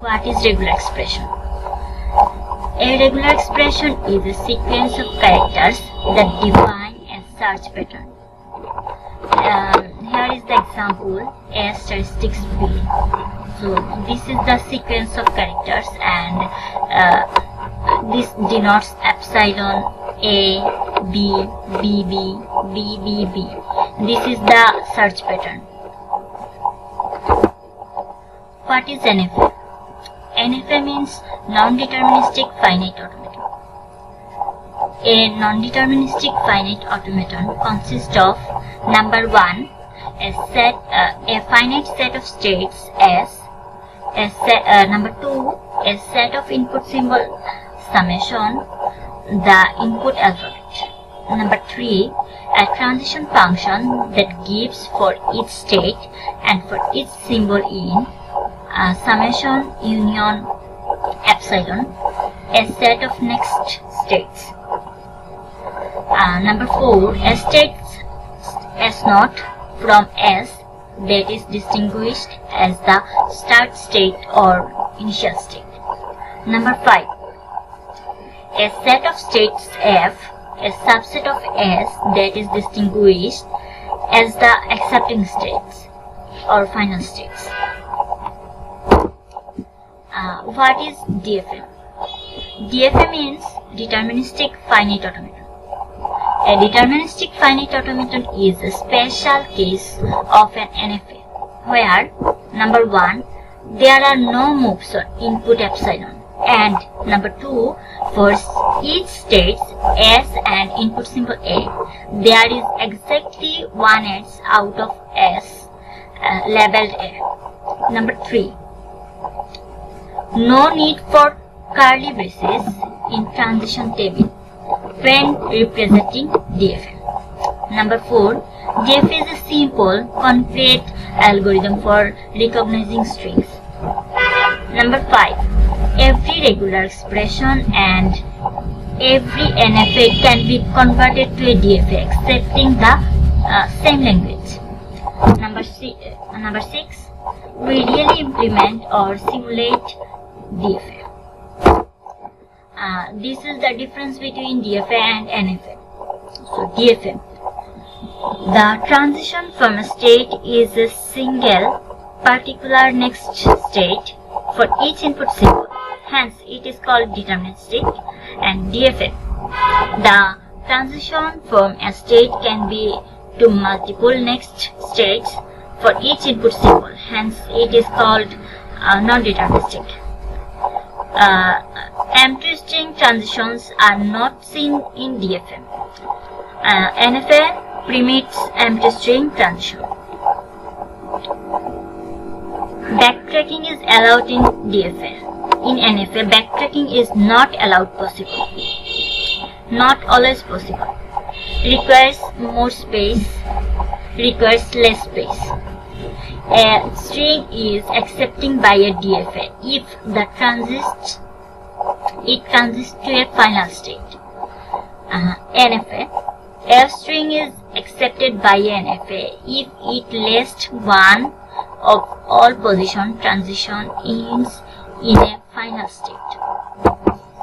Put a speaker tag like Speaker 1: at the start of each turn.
Speaker 1: What is regular expression? A regular expression is a sequence of characters that define a search pattern. Here is the example **b. So this is the sequence of characters, and this denotes epsilon A, B, BB, BBB. This is the search pattern. What is NFA? NFA means non-deterministic finite automaton. A non-deterministic finite automaton consists of number 1, a finite set of states S, number 2, a set of input symbol summation, the input alphabet. Number 3, a transition function that gives for each state and for each symbol in summation union epsilon, a set of next states. Number 4, a state S0 from S that is distinguished as the start state or initial state. Number 5, a set of states F, a subset of S that is distinguished as the accepting states or final states. What is DFA? DFA means Deterministic Finite Automata. A deterministic finite automaton is a special case of an NFA where number 1, there are no moves on input epsilon, and number 2, for each state S and input symbol A, there is exactly one edge out of S labeled A. Number 3, no need for curly braces in transition table when representing DFA. Number 4, DFA is a simple, concrete algorithm for recognizing strings. Number 5, every regular expression and every NFA can be converted to a DFA accepting the same language. Number 6, we really implement or simulate DFA. This is the difference between DFA and NFA. So DFA, the transition from a state is a single particular next state for each input symbol, hence it is called deterministic. And DFA, the transition from a state can be to multiple next states for each input symbol, hence it is called non-deterministic. Empty string transitions are not seen in DFA. NFA permits empty string transition. Backtracking is allowed in DFA. In NFA, backtracking is not allowed possible. Not always possible. Requires more space. Requires less space. A string is accepting by a DFA if it transits to a final state. NFA, a string is accepted by a NFA if it lists one of all position transition ends in a final state.